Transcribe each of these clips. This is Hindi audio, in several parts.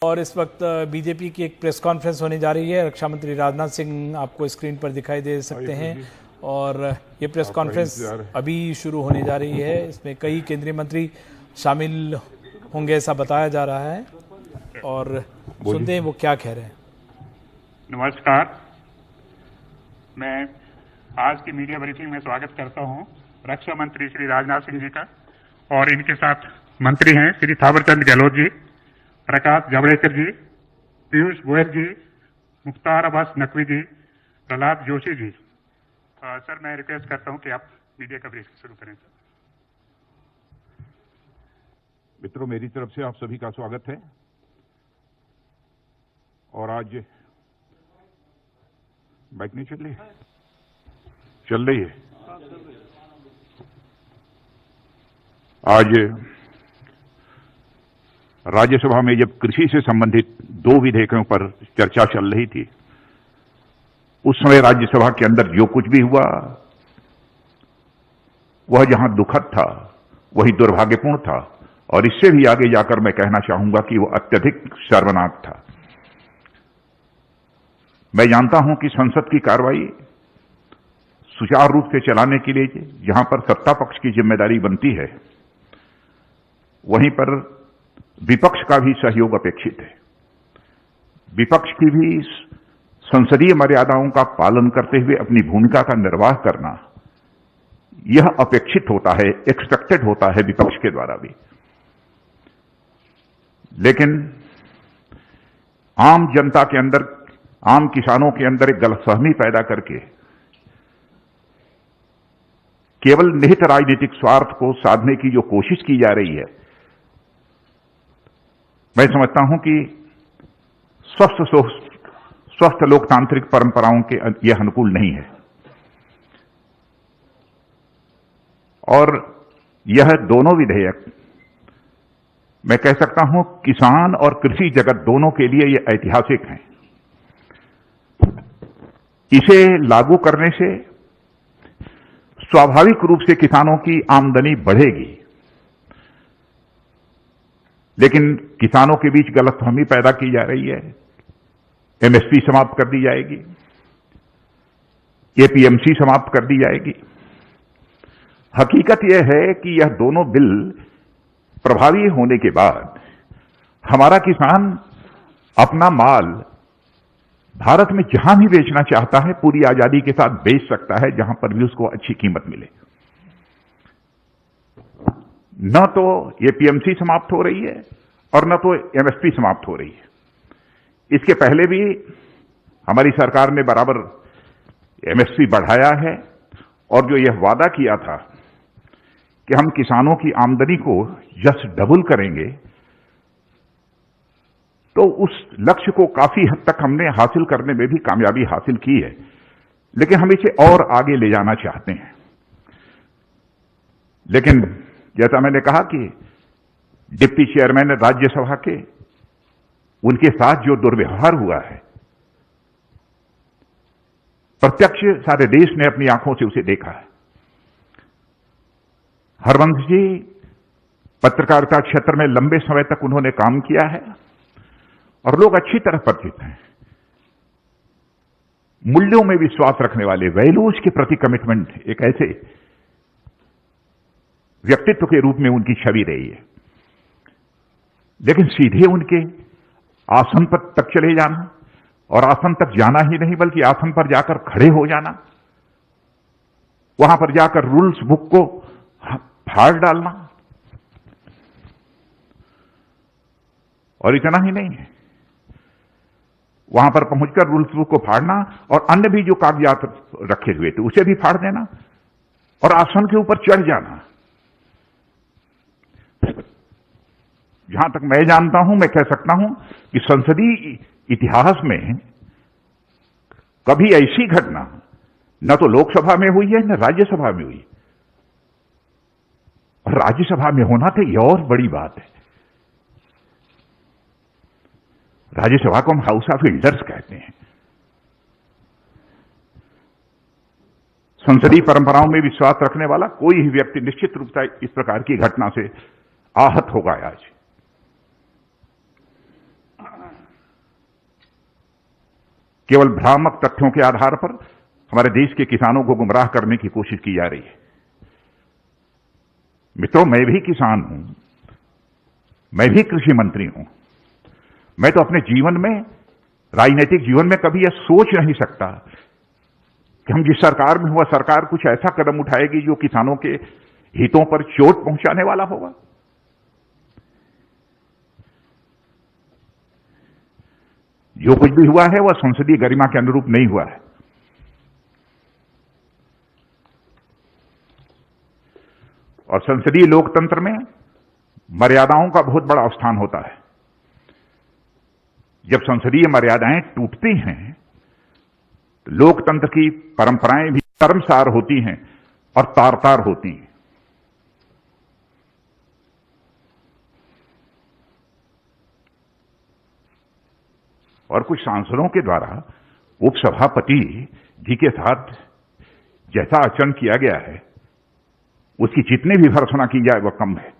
और इस वक्त बीजेपी की एक प्रेस कॉन्फ्रेंस होने जा रही है। रक्षा मंत्री राजनाथ सिंह आपको स्क्रीन पर दिखाई दे सकते हैं और ये प्रेस कॉन्फ्रेंस अभी शुरू होने जा रही है। इसमें कई केंद्रीय मंत्री शामिल होंगे ऐसा बताया जा रहा है और सुनते हैं वो क्या कह रहे हैं। नमस्कार, मैं आज की मीडिया ब्रीफिंग में स्वागत करता हूं रक्षा मंत्री श्री राजनाथ सिंह जी का और इनके साथ मंत्री हैं श्री थावरचंद गहलोत जी, प्रकाश जावड़ेकर जी, पीयूष गोयल जी, मुख्तार अब्बास नकवी जी, प्रहलाद जोशी जी। सर, मैं रिक्वेस्ट करता हूं कि आप मीडिया का ब्रीफिंग शुरू करें। सर मित्रों, मेरी तरफ से आप सभी का स्वागत है। और आज बाइक नहीं चल रही है? चल रही है। आज राज्यसभा में जब कृषि से संबंधित 2 विधेयकों पर चर्चा चल रही थी, उस समय राज्यसभा के अंदर जो कुछ भी हुआ वह जहां दुखद था वही दुर्भाग्यपूर्ण था और इससे भी आगे जाकर मैं कहना चाहूंगा कि वह अत्यधिक शर्मनाक था। मैं जानता हूं कि संसद की कार्रवाई सुचारू रूप से चलाने के लिए जहां पर सत्ता पक्ष की जिम्मेदारी बनती है, वहीं पर विपक्ष का भी सहयोग अपेक्षित है। विपक्ष की भी संसदीय मर्यादाओं का पालन करते हुए अपनी भूमिका का निर्वाह करना यह अपेक्षित होता है, एक्सपेक्टेड होता है विपक्ष के द्वारा भी। लेकिन आम जनता के अंदर, आम किसानों के अंदर एक गलतफहमी पैदा करके केवल निहित राजनीतिक स्वार्थ को साधने की जो कोशिश की जा रही है, मैं समझता हूं कि स्वस्थ लोकतांत्रिक परंपराओं के यह अनुकूल नहीं है। और यह दोनों विधेयक, मैं कह सकता हूं, किसान और कृषि जगत दोनों के लिए यह ऐतिहासिक हैं। इसे लागू करने से स्वाभाविक रूप से किसानों की आमदनी बढ़ेगी, लेकिन किसानों के बीच गलतफहमी पैदा की जा रही है। एमएसपी समाप्त कर दी जाएगी, एपीएमसी समाप्त कर दी जाएगी। हकीकत यह है कि यह दोनों बिल प्रभावी होने के बाद हमारा किसान अपना माल भारत में जहां भी बेचना चाहता है पूरी आजादी के साथ बेच सकता है, जहां पर भी उसको अच्छी कीमत मिले। न तो एपीएमसी समाप्त हो रही है और न तो एमएसपी समाप्त हो रही है। इसके पहले भी हमारी सरकार ने बराबर एमएसपी बढ़ाया है और जो यह वादा किया था कि हम किसानों की आमदनी को जस्ट डबल करेंगे, तो उस लक्ष्य को काफी हद तक हमने हासिल करने में भी कामयाबी हासिल की है, लेकिन हम इसे और आगे ले जाना चाहते हैं। लेकिन जैसा मैंने कहा कि डिप्टी चेयरमैन राज्यसभा के, उनके साथ जो दुर्व्यवहार हुआ है, प्रत्यक्ष सारे देश ने अपनी आंखों से उसे देखा है। हरवंश जी पत्रकारिता क्षेत्र में लंबे समय तक उन्होंने काम किया है और लोग अच्छी तरह परिचित हैं। मूल्यों में विश्वास रखने वाले, वैल्यूज के प्रति कमिटमेंट, एक ऐसे व्यक्तित्व के रूप में उनकी छवि रही है। लेकिन सीधे उनके आसन पर तक चले जाना, और आसन तक जाना ही नहीं बल्कि आसन पर जाकर खड़े हो जाना, वहां पर जाकर रूल्स बुक को फाड़ डालना, और इतना ही नहीं है, वहां पर पहुंचकर रूल्स बुक को फाड़ना और अन्य भी जो कागजात रखे हुए थे उसे भी फाड़ देना और आसन के ऊपर चढ़ जाना। जहां तक मैं जानता हूं, मैं कह सकता हूं कि संसदीय इतिहास में कभी ऐसी घटना न तो लोकसभा में हुई है न राज्यसभा में हुई। और राज्यसभा में होना तो यह और बड़ी बात है। राज्यसभा को हम हाउस ऑफ एल्डर्स कहते हैं। संसदीय परंपराओं में विश्वास रखने वाला कोई ही व्यक्ति निश्चित रूप से इस प्रकार की घटना से आहत होगा आज। केवल भ्रामक तथ्यों के आधार पर हमारे देश के किसानों को गुमराह करने की कोशिश की जा रही है। मित्रों, मैं भी किसान हूं, मैं भी कृषि मंत्री हूं। मैं तो अपने जीवन में, राजनीतिक जीवन में कभी यह सोच नहीं सकता कि हम जिस सरकार में हुआ सरकार कुछ ऐसा कदम उठाएगी जो किसानों के हितों पर चोट पहुंचाने वाला होगा। जो कुछ भी हुआ है वह संसदीय गरिमा के अनुरूप नहीं हुआ है। और संसदीय लोकतंत्र में मर्यादाओं का बहुत बड़ा स्थान होता है। जब संसदीय मर्यादाएं टूटती हैं तो लोकतंत्र की परंपराएं भी शर्मसार होती हैं और तार-तार होती हैं। और कुछ सांसदों के द्वारा उपसभापति जी के साथ जैसा आचरण किया गया है उसकी जितनी भी भर्त्सना की जाए वह कम है।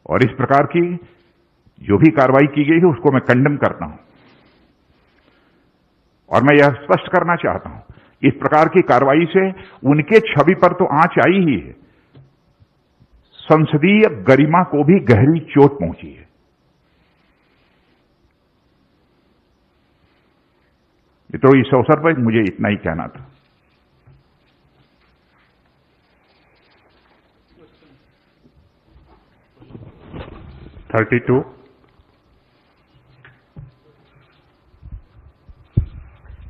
और इस प्रकार की जो भी कार्रवाई की गई है उसको मैं कंडेम करता हूं। और मैं यह स्पष्ट करना चाहता हूं, इस प्रकार की कार्रवाई से उनके छवि पर तो आंच आई ही है, संसदीय गरिमा को भी गहरी चोट पहुंची है। तो इस अवसर पर मुझे इतना ही कहना था।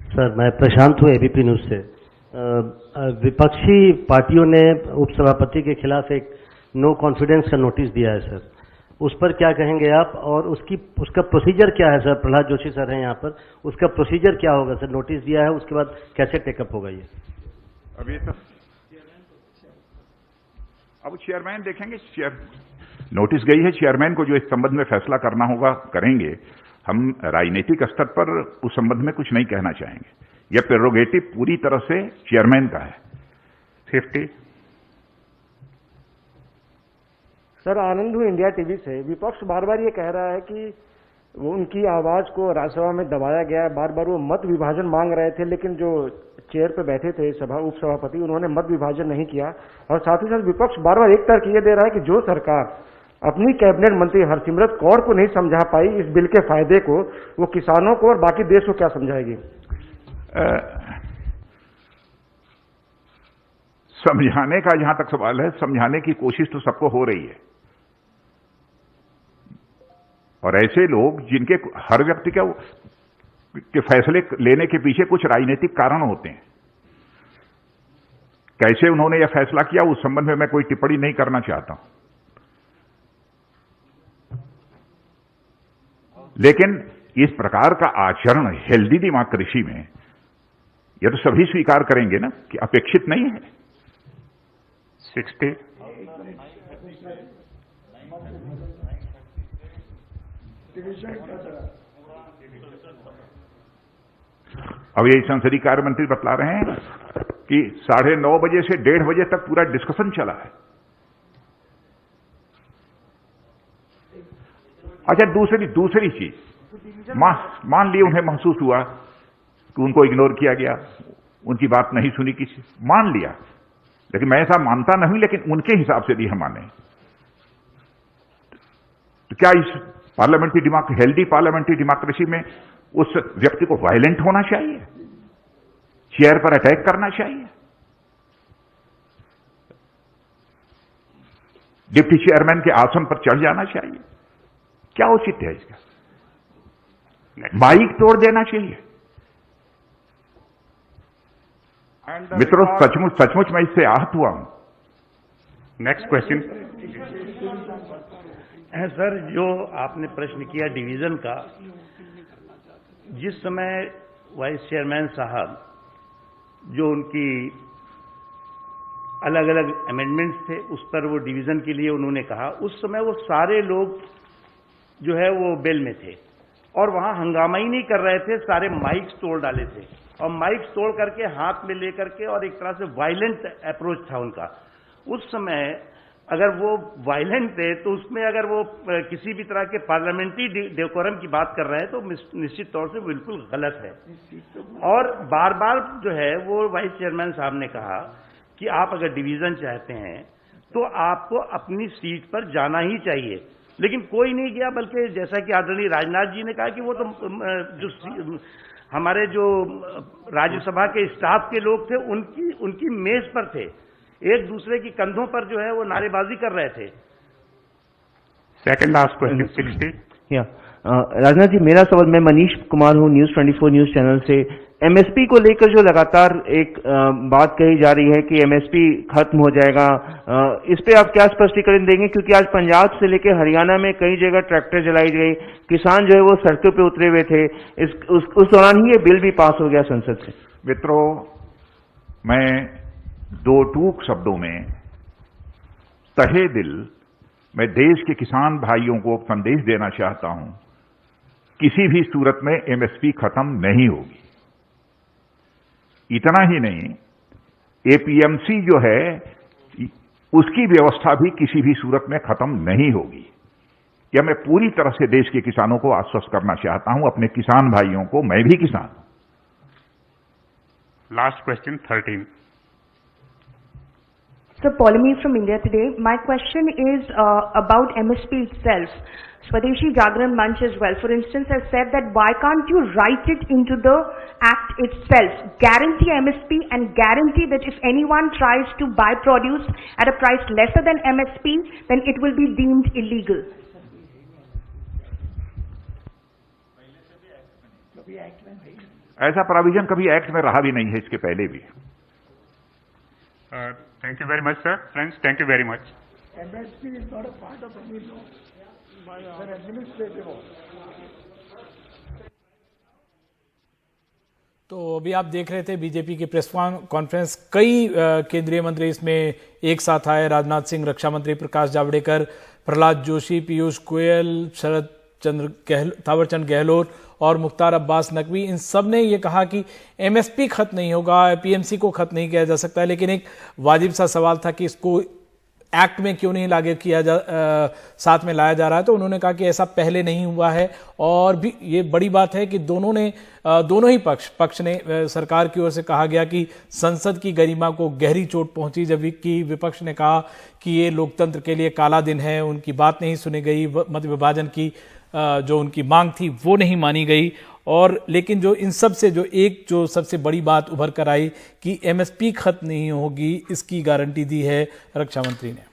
सर, मैं प्रशांत हूँ एबीपी न्यूज से। विपक्षी पार्टियों ने उपसभापति के खिलाफ एक नो कॉन्फिडेंस का नोटिस दिया है सर, उस पर क्या कहेंगे आप? और उसका प्रोसीजर क्या है सर? प्रहलाद जोशी सर हैं यहाँ पर, उसका प्रोसीजर क्या होगा सर? नोटिस दिया है, उसके बाद कैसे टेकअप होगा ये? अभी तो अब चेयरमैन देखेंगे। नोटिस गई है, चेयरमैन को जो इस संबंध में फैसला करना होगा करेंगे। हम राजनीतिक स्तर पर उस संबंध में कुछ नहीं कहना चाहेंगे। यह प्रेरोगेटिव पूरी तरह से चेयरमैन का है। 50 सर, आनंद हूँ इंडिया टीवी से। विपक्ष बार बार ये कह रहा है कि वो उनकी आवाज को राज्यसभा में दबाया गया है। बार बार वो मत विभाजन मांग रहे थे, लेकिन जो चेयर पे बैठे थे उपसभापति, उन्होंने मत विभाजन नहीं किया। और साथ ही साथ विपक्ष बार बार एक तर्क ये दे रहा है कि जो सरकार अपनी कैबिनेट मंत्री हरसिमरत कौर को नहीं समझा पाई इस बिल के फायदे को, वो किसानों को और बाकी देश को क्या समझाएगी? समझाने का जहां तक सवाल है, समझाने की कोशिश तो सबको हो रही है। और ऐसे लोग जिनके हर व्यक्ति के फैसले लेने के पीछे कुछ राजनीतिक कारण होते हैं, कैसे उन्होंने यह फैसला किया उस संबंध में मैं कोई टिप्पणी नहीं करना चाहता हूं। लेकिन इस प्रकार का आचरण हेल्दी डेमोक्रेसी में यह तो सभी स्वीकार करेंगे ना कि अपेक्षित नहीं है। 60 अब यही संसदीय कार्य मंत्री बतला रहे हैं कि 9:30 बजे से 1:30 बजे तक पूरा डिस्कशन चला है। अच्छा, दूसरी चीज, मान लिए उन्हें महसूस हुआ कि उनको इग्नोर किया गया, उनकी बात नहीं सुनी किसी, मान लिया। लेकिन मैं ऐसा मानता नहीं, लेकिन उनके हिसाब से भी हम माने। तो क्या इस हेल्दी पार्लियामेंट्री डेमोक्रेसी में उस व्यक्ति को वायलेंट होना चाहिए, चेयर पर अटैक करना चाहिए, डिप्टी चेयरमैन के आसन पर चढ़ जाना चाहिए? क्या उचित है इसका? माइक तोड़ देना चाहिए? मित्रों, सचमुच मैं इससे आहत हुआ हूं। नेक्स्ट क्वेश्चन है सर, जो आपने प्रश्न किया डिवीजन का, जिस समय वाइस चेयरमैन साहब जो उनकी अलग अलग अमेंडमेंट्स थे उस पर वो डिवीजन के लिए उन्होंने कहा, उस समय वो सारे लोग जो है वो बेल में थे और वहां हंगामा ही नहीं कर रहे थे, सारे माइक्स तोड़ डाले थे और माइक्स तोड़ करके हाथ में लेकर के, और एक तरह से वायलेंट अप्रोच था उनका। उस समय अगर वो वायलेंट थे तो उसमें अगर वो किसी भी तरह के पार्लियामेंट्री डेकोरम की बात कर रहे हैं तो निश्चित तौर से बिल्कुल गलत है। और बार बार जो है वो वाइस चेयरमैन साहब ने कहा कि आप अगर डिवीजन चाहते हैं तो आपको अपनी सीट पर जाना ही चाहिए, लेकिन कोई नहीं गया, बल्कि जैसा कि आदरणीय राजनाथ जी ने कहा कि वो तो जो हमारे जो राज्यसभा के स्टाफ के लोग थे उनकी मेज पर थे, एक दूसरे की कंधों पर जो है वो नारेबाजी कर रहे थे। Second last question 60। Rajnath ji, मेरा सवाल, मैं मनीष कुमार हूँ, न्यूज 24 न्यूज चैनल से। एमएसपी को लेकर जो लगातार एक बात कही जा रही है कि एमएसपी खत्म हो जाएगा, इस पे आप क्या स्पष्टीकरण देंगे? क्योंकि आज पंजाब से लेकर हरियाणा में कई जगह ट्रैक्टर जलाई गई, किसान जो है वो सड़कों पे उतरे हुए थे, उस दौरान ही ये बिल भी पास हो गया संसद से। मित्रों, मैं दो टूक शब्दों में तहे दिल मैं देश के किसान भाइयों को संदेश देना चाहता हूं, किसी भी सूरत में एमएसपी खत्म नहीं होगी। इतना ही नहीं, एपीएमसी जो है उसकी व्यवस्था भी किसी भी सूरत में खत्म नहीं होगी। यह मैं पूरी तरह से देश के किसानों को आश्वस्त करना चाहता हूं, अपने किसान भाइयों को। मैं भी किसान हूं। Last question 13। So, Polemy from India Today. My question is about MSP itself. Swadeshi Jagran Manch as well, for instance, has said that why can't you write it into the act itself, guarantee MSP and guarantee that if anyone tries to buy produce at a price lesser than MSP, then it will be deemed illegal. ऐसा प्रोविजन कभी एक्ट में रहा भी नहीं है, इसके पहले भी। Thank you very much, sir. Friends, thank you very much. MSP is not a part of any law. It's an administrative law. तो अभी आप देख रहे थे बीजेपी की प्रेस कॉन्फ्रेंस। कई केंद्रीय मंत्री इसमें एक साथ आए। राजनाथ सिंह, रक्षा मंत्री प्रकाश जावड़ेकर, प्रहलाद जोशी, पीयूष गोयल, थावरचंद गहलोत और मुख्तार अब्बास नकवी, इन सब ने ये कहा कि एमएसपी खत्म नहीं होगा, पीएमसी को खत्म नहीं किया जा सकता है। लेकिन एक वाजिब सा सवाल था कि इसको एक्ट में क्यों नहीं लागू किया साथ में लाया जा रहा है। तो उन्होंने कहा कि ऐसा पहले नहीं हुआ है। और भी ये बड़ी बात है कि दोनों ही पक्ष ने, सरकार की ओर से कहा गया कि संसद की गरिमा को गहरी चोट पहुंची, जबकि विपक्ष ने कहा कि ये लोकतंत्र के लिए काला दिन है, उनकी बात नहीं सुनी गई, मत विभाजन की जो उनकी मांग थी वो नहीं मानी गई। और लेकिन जो इन सब से जो सबसे बड़ी बात उभर कर आई कि एमएसपी खत्म नहीं होगी, इसकी गारंटी दी है रक्षा मंत्री ने।